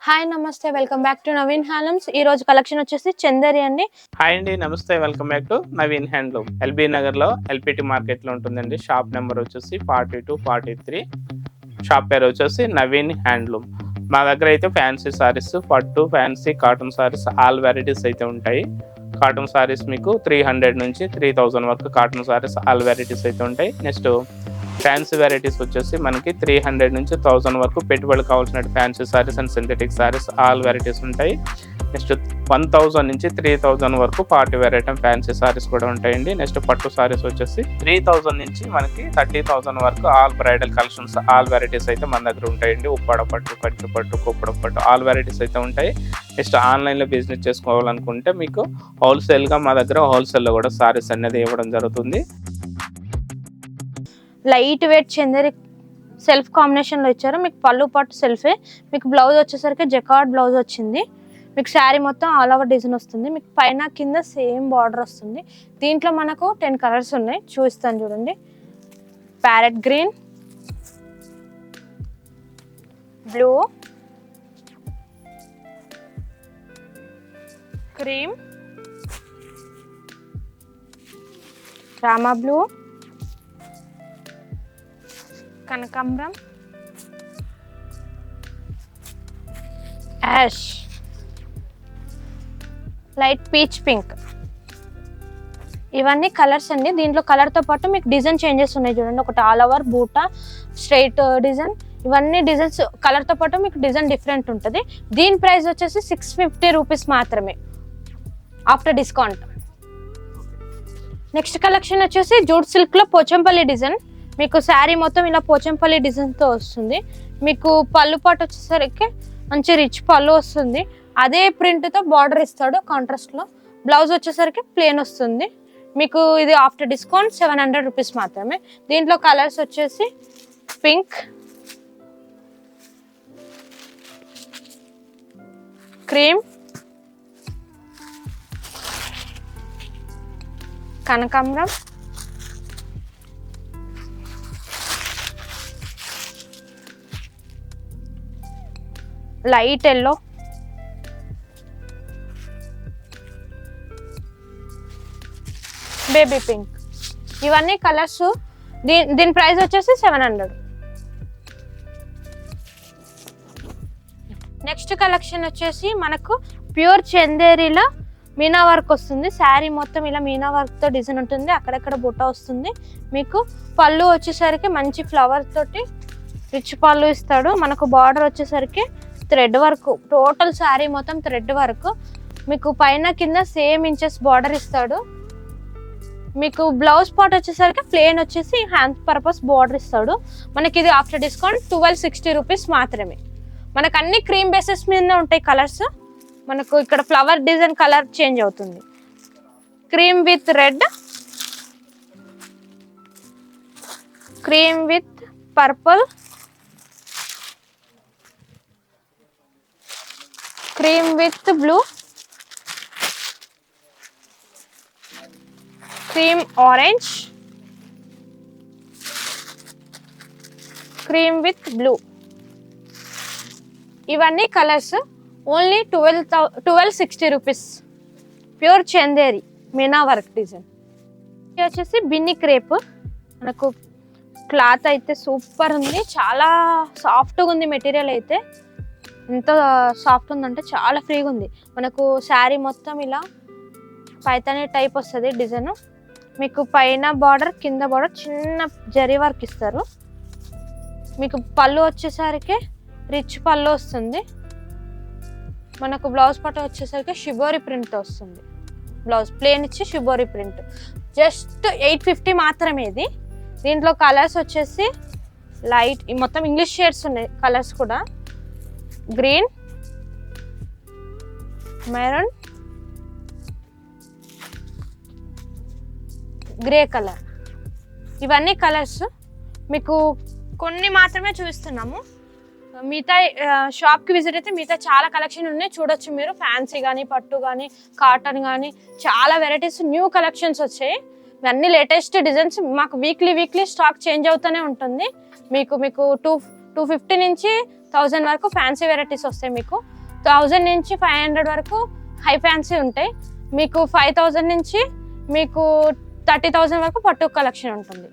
Hi నమస్తే welcome back to Naveen handlooms. ఈ రోజు కలెక్షన్ వచ్చేసి చందేరి అండి. హాయ్ అండి, నమస్తే, welcome back to Naveen handloom. LB నగర్లో ఎల్పిటి మార్కెట్లో ఉంటుందండి. షాప్ నెంబర్ వచ్చేసి 42, 43. షాప్ పేరు వచ్చేసి నవీన్ హ్యాండ్లూమ్. మా దగ్గర అయితే ఫ్యాన్సీ సారీస్, పట్టు, fancy, cotton saris all varieties అయితే ఉంటాయి. కాటన్ సారీస్ మీకు 300 నుంచి 3000 వరకు కాటన్ సారీస్ ఆల్ వెరైటీస్ అయితే ఉంటాయి. నెక్స్ట్ ఫ్యాన్సీ వెరైటీస్ వచ్చేసి మనకి 300 నుంచి 1000 వరకు పెట్టుబడి కావాల్సిన fancy saris and synthetic saris all varieties ఉంటాయి. నెక్స్ట్ 1000 నుంచి 3000 వరకు పార్టీ వెరైటీ ఫ్యాన్సీ సారీస్ కూడా ఉంటాయండి. నెక్స్ట్ పట్టు సారీస్ వచ్చేసి 3000 నుంచి మనకి 30,000 వరకు all bridal collections all varieties అయితే మన దగ్గర ఉంటాయండి. ఉప్పాడ పట్టు, కంచి పట్టు, కుప్పడ పట్టు ఆల్ వెరైటీస్ అయితే ఉంటాయి. నెక్స్ట్ ఆన్లైన్లో బిజినెస్ చేసుకోవాలనుకుంటే మీకు హోల్సేల్గా మా దగ్గర హోల్సేల్లో కూడా సారీస్ అనేది ఇవ్వడం జరుగుతుంది. లైట్ వెయిట్ చందేరి సెల్ఫ్ కాంబినేషన్లో ఇచ్చారు. మీకు పళ్ళు పట్టు సెల్ఫే, మీకు బ్లౌజ్ వచ్చేసరికి జకార్డ్ బ్లౌజ్ వచ్చింది. మీకు శారీ మొత్తం ఆల్ ఓవర్ డిజైన్ వస్తుంది. మీకు పైన కింద సేమ్ బార్డర్ వస్తుంది. దీంట్లో మనకు 10 కలర్స్ ఉన్నాయి, చూస్తాను చూడండి. Parrot green, blue, cream, Rama blue, కనకాంబరం, యాష్, లైట్ పీచ్ పింక్. ఇవన్నీ కలర్స్ అండి. దీంట్లో కలర్తో పాటు మీకు డిజైన్ చేంజెస్ ఉన్నాయి చూడండి. ఒకటి ఆల్ ఓవర్ బూటా, స్ట్రైట్ డిజైన్, ఇవన్నీ డిజైన్స్ కలర్తో పాటు మీకు డిజైన్ డిఫరెంట్ ఉంటుంది. దీని ప్రైస్ వచ్చేసి 650 రూపీస్ మాత్రమే ఆఫ్టర్ డిస్కౌంట్. నెక్స్ట్ కలెక్షన్ వచ్చేసి జూట్ సిల్క్లో పోచంపల్లి డిజైన్. మీకు శారీ మొత్తం ఇలా పోచంపల్లి డిజైన్తో వస్తుంది. మీకు పళ్ళు పాటు వచ్చేసరికి మంచి రిచ్ పళ్ళు వస్తుంది. అదే ప్రింట్తో బార్డర్ ఇస్తాడు కాంట్రాస్ట్లో. బ్లౌజ్ వచ్చేసరికి ప్లేన్ వస్తుంది. మీకు ఇది ఆఫ్టర్ డిస్కౌంట్ 700 రూపీస్ మాత్రమే. దీంట్లో కలర్స్ వచ్చేసి పింక్, క్రీమ్, కనకాంబరం, లైట్ ఎల్లో, బేబీ పింక్. ఇవన్నీ కలర్స్. దీని ప్రైస్ వచ్చేసి 700. నెక్స్ట్ కలెక్షన్ వచ్చేసి మనకు ప్యూర్ చందేరిలో మీనా వర్క్ వస్తుంది. శారీ మొత్తం ఇలా మీనా వర్క్తో డిజైన్ ఉంటుంది. అక్కడక్కడ బుట్ట వస్తుంది. మీకు పళ్ళు వచ్చేసరికి మంచి ఫ్లవర్ తోటి రిచ్ పళ్ళు ఇస్తాడు. మనకు బార్డర్ వచ్చేసరికి థ్రెడ్ వర్క్, టోటల్ శారీ మొత్తం థ్రెడ్ వర్క్. మీకు పైన కింద సేమ్ ఇంచెస్ బార్డర్ ఇస్తాడు. మీకు బ్లౌజ్ పార్ట్ వచ్చేసరికి ప్లేన్ వచ్చేసి హ్యాండ్ పర్పస్ బార్డర్ ఇస్తాడు. మనకి ఇది ఆఫ్టర్ డిస్కౌంట్ 1260 రూపీస్ మాత్రమే. మనకు అన్ని క్రీమ్ బేసెస్ మీద ఉంటాయి కలర్స్. మనకు ఇక్కడ ఫ్లవర్ డిజైన్ కలర్ చేంజ్ అవుతుంది. Cream with red, cream with purple, cream with blue, cream orange, cream with blue. ఇవన్నీ colours only 1260 rupees. Pure Chanderi Meena work design. ఇది వచ్చేసి బిన్ని క్రేప్. మనకు క్లాత్ అయితే సూపర్ ఉంది, చాలా సాఫ్ట్గా ఉంది. మెటీరియల్ అయితే ఎంత సాఫ్ట్ ఉందంటే చాలా ఫ్రీగా ఉంది. మనకు శారీ మొత్తం ఇలా పైతాని టైప్ వస్తుంది డిజైన్. మీకు పైన బార్డర్, కింద బార్డర్ చిన్న జరీ వర్క్ ఇస్తారు. మీకు పళ్ళు వచ్చేసరికి రిచ్ పళ్ళు వస్తుంది. మనకు బ్లౌజ్ పట్టు వచ్చేసరికి షిబోరి ప్రింట్ వస్తుంది. బ్లౌజ్ ప్లేన్ ఇచ్చి షిబోరి ప్రింట్. జస్ట్ 850 మాత్రమే ఇది. దీంట్లో కలర్స్ వచ్చేసి లైట్, మొత్తం ఇంగ్లీష్ షేడ్స్ ఉన్నాయి కలర్స్ కూడా. Green, maroon, grey colour. ఇవన్నీ కలర్స్ మీకు కొన్ని మాత్రమే చూపిస్తున్నాము. మిగతా షాప్కి విజిట్ అయితే మిగతా చాలా కలెక్షన్ ఉన్నాయి, చూడొచ్చు మీరు. ఫ్యాన్సీ కానీ, పట్టు కానీ, కాటన్ కానీ చాలా వెరైటీస్ న్యూ కలెక్షన్స్ వచ్చాయి. ఇవన్నీ లేటెస్ట్ డిజైన్స్. మాకు వీక్లీ స్టాక్ చేంజ్ అవుతూనే ఉంటుంది. మీకు 250 నుంచి 1000 వరకు ఫ్యాన్సీ వెరైటీస్ వస్తాయి మీకు. 1000 నుంచి 500 వరకు హై ఫ్యాన్సీ ఉంటాయి మీకు. 5000 నుంచి మీకు 30,000 వరకు పట్టు కలెక్షన్ ఉంటుంది.